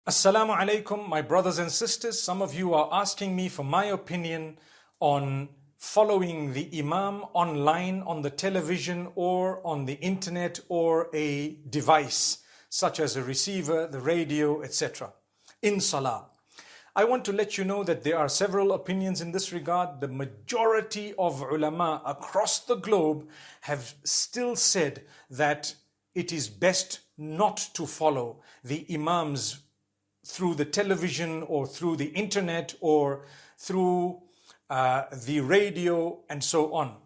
Assalamu alaikum, my brothers and sisters. Some of you are asking me for my opinion on following the Imam online, on the television, or on the internet, or a device such as a receiver, the radio, etc. in Salah. I want to let you know that there are several opinions in this regard. The majority of ulama across the globe have still said that it is best not to follow the Imams through the television or through the internet or through the radio and so on.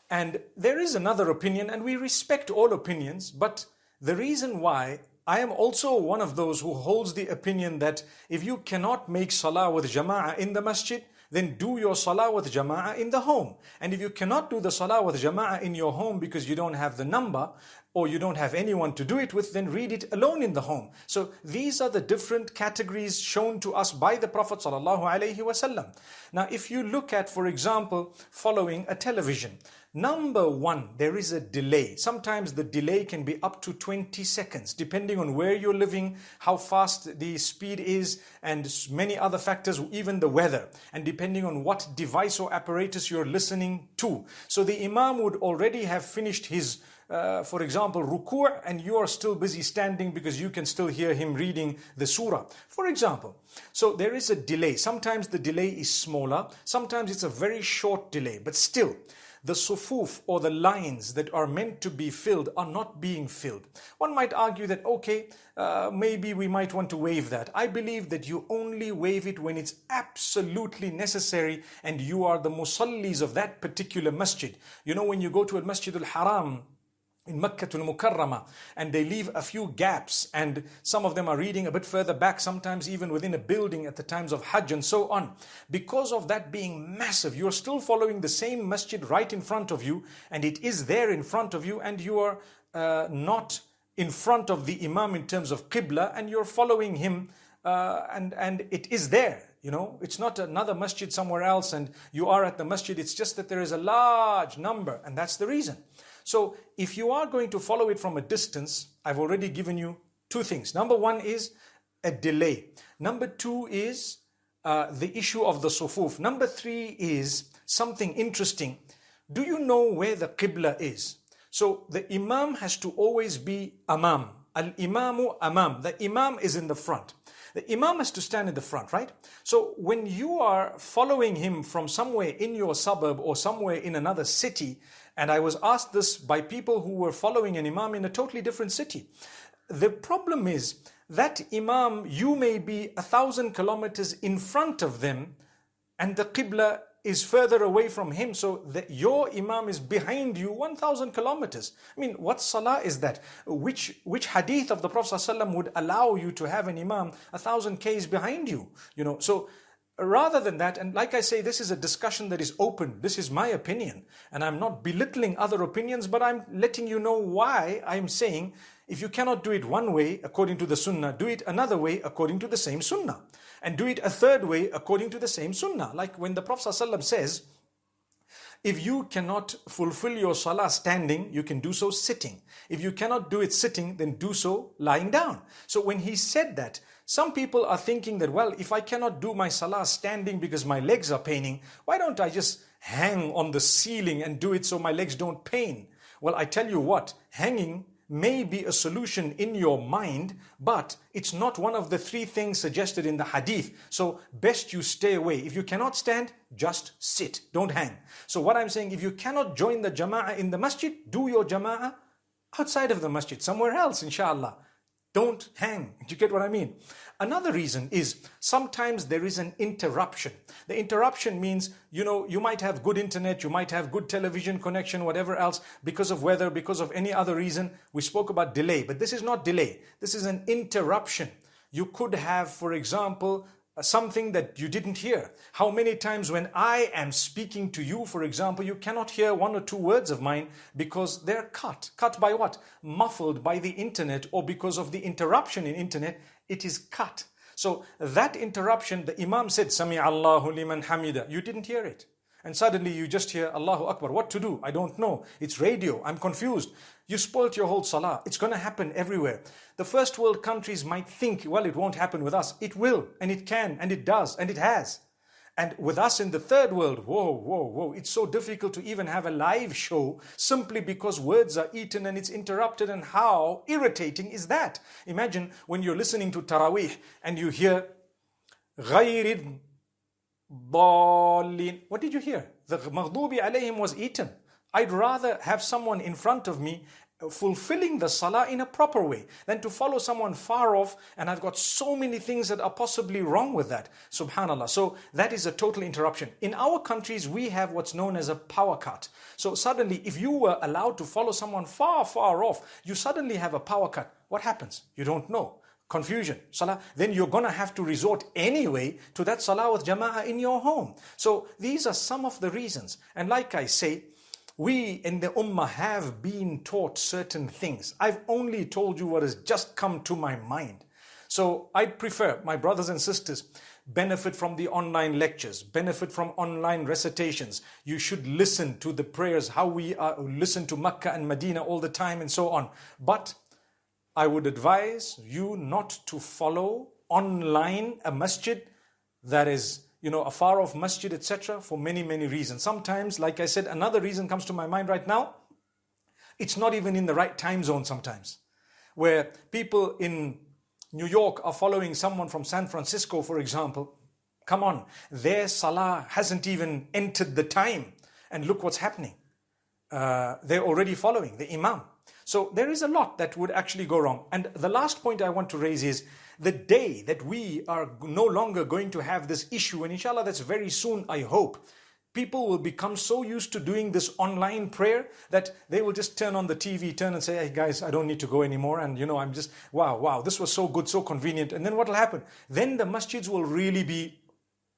And there is another opinion, and we respect all opinions, but the reason why I am also one of those who holds the opinion that if you cannot make salah with jama'ah in the masjid, then do your salah with jama'ah in the home. And if you cannot do the salah with jama'ah in your home because you don't have the number or you don't have anyone to do it with, then read it alone in the home. So these are the different categories shown to us by the Prophet ﷺ. Now, if you look at, for example, following a television, number one, there is a delay. Sometimes the delay can be up to 20 seconds, depending on where you're living, how fast the speed is, and many other factors, even the weather, and depending on what device or apparatus you're listening to. So the Imam would already have finished his for example, ruku', and you are still busy standing because you can still hear him reading the surah, for example. So there is a delay. Sometimes the delay is smaller, sometimes it's a very short delay, but still, the sufuf or the lines that are meant to be filled are not being filled. One might argue that, okay, maybe we might want to waive that. I believe that you only waive it when it's absolutely necessary and you are the musallis of that particular masjid. You know, when you go to a Masjid al-Haram, in Makkah al-Mukarramah, and they leave a few gaps, and some of them are reading a bit further back, sometimes even within a building at the times of Hajj and so on. Because of that being massive, you're still following the same masjid right in front of you, and it is there in front of you, and you are not in front of the Imam in terms of Qibla, and you're following him, and it is there. You know, it's not another masjid somewhere else and you are at the masjid. It's just that there is a large number, and that's the reason. So if you are going to follow it from a distance, I've already given you two things. Number one is a delay. Number two is the issue of the sufuf. Number three is something interesting. Do you know where the Qibla is? So the Imam has to always be Amam. Al-Imamu Amam. The Imam is in the front. The Imam has to stand in the front, right? So when you are following him from somewhere in your suburb or somewhere in another city, and I was asked this by people who were following an Imam in a totally different city. The problem is that Imam, you may be 1,000 kilometers in front of them and the Qibla is further away from him, so that your Imam is behind you 1,000 kilometers. I mean, what salah is that? Which hadith of the Prophet ﷺ would allow you to have an Imam 1,000 k's behind you? You know, so rather than that, and like I say, this is a discussion that is open. This is my opinion, and I'm not belittling other opinions, but I'm letting you know why I'm saying if you cannot do it one way according to the sunnah, do it another way according to the same sunnah. And do it a third way according to the same sunnah. Like when the Prophet ﷺ says, if you cannot fulfill your salah standing, you can do so sitting. If you cannot do it sitting, then do so lying down. So when he said that, some people are thinking that, well, if I cannot do my salah standing because my legs are paining, why don't I just hang on the ceiling and do it so my legs don't pain? Well, I tell you what, hanging may be a solution in your mind, but it's not one of the three things suggested in the hadith. So best you stay away. If you cannot stand, just sit, don't hang. So what I'm saying, if you cannot join the jama'ah in the masjid, do your jama'ah outside of the masjid, somewhere else, inshallah. Don't hang. Do you get what I mean? Another reason is sometimes there is an interruption. The interruption means, you know, you might have good internet, you might have good television connection, whatever else, because of weather, because of any other reason. We spoke about delay, but this is not delay. This is an interruption. You could have, for example, something that you didn't hear. How many times when I am speaking to you, for example, you cannot hear one or two words of mine because they're cut. Cut by what? Muffled by the internet, or because of the interruption in internet, it is cut. So that interruption, the Imam said, Sami Allahu liman hamida. You didn't hear it. and suddenly you just hear Allahu Akbar. What to do? I don't know. It's radio. I'm confused. You spoilt your whole salah. It's going to happen everywhere. The first world countries might think, well, it won't happen with us. It will, and it can, and it does, and it has. And with us in the third world, whoa, it's so difficult to even have a live show simply because words are eaten and it's interrupted. And how irritating is that? Imagine when you're listening to Taraweeh and you hear غَيْرِ الضَّالِّينَ. What did you hear? The maghdubi alayhim was eaten. I'd rather have someone in front of me fulfilling the salah in a proper way than to follow someone far off, and I've got so many things that are possibly wrong with that. Subhanallah. So that is a total interruption. In our countries, we have what's known as a power cut. So suddenly, if you were allowed to follow someone far off, you suddenly have a power cut. What happens? You don't know. Confusion, salah, then you're going to have to resort anyway to that salah with jama'ah in your home. So these are some of the reasons. And like I say, we in the ummah have been taught certain things. I've only told you what has just come to my mind. So I prefer, my brothers and sisters, benefit from the online lectures, benefit from online recitations. You should listen to the prayers, how we listen to Makkah and Medina all the time and so on. But I would advise you not to follow online a masjid that is, a far off masjid, etc. for many reasons. Sometimes, like I said, another reason comes to my mind right now. It's not even in the right time zone sometimes. Where people in New York are following someone from San Francisco, for example. Come on, their salah hasn't even entered the time. And look what's happening. They're already following the imam. So there is a lot that would actually go wrong. And the last point I want to raise is the day that we are no longer going to have this issue, and inshallah that's very soon, I hope, people will become so used to doing this online prayer that they will just turn on the TV, turn and say, hey guys, I don't need to go anymore. And I'm just, wow, this was so good, so convenient. And then what will happen? Then the masjids will really be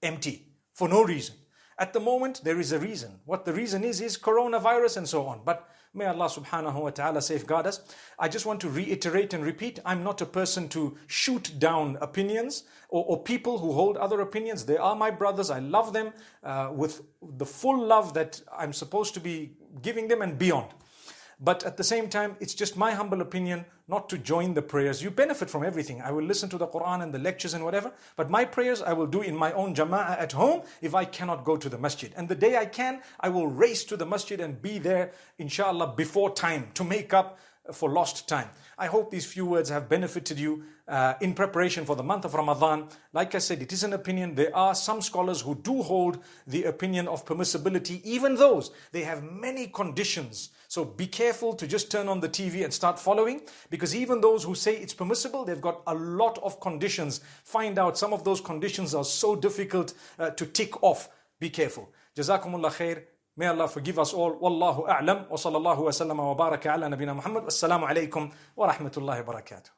empty for no reason. At the moment, there is a reason. What the reason is coronavirus and so on. But may Allah subhanahu wa ta'ala safeguard us. I just want to reiterate and repeat, I'm not a person to shoot down opinions or people who hold other opinions. They are my brothers. I love them with the full love that I'm supposed to be giving them and beyond. But at the same time, it's just my humble opinion not to join the prayers. You benefit from everything. I will listen to the Quran and the lectures and whatever, but my prayers I will do in my own jama'ah at home if I cannot go to the masjid. And the day I can, I will race to the masjid and be there, inshallah, before time to make up for lost time. I hope these few words have benefited you in preparation for the month of Ramadan. Like I said, it is an opinion. There are some scholars who do hold the opinion of permissibility, even those. They have many conditions. So be careful to just turn on the TV and start following, because even those who say it's permissible, they've got a lot of conditions. Find out some of those conditions are so difficult to tick off. Be careful. Jazakumullah khair. May Allah forgive us all. Wallahu a'lam. Wa sallallahu wa sallama wa baraka ala nabina Muhammad. Wassalamu alaikum wa rahmatullahi wa barakatuh.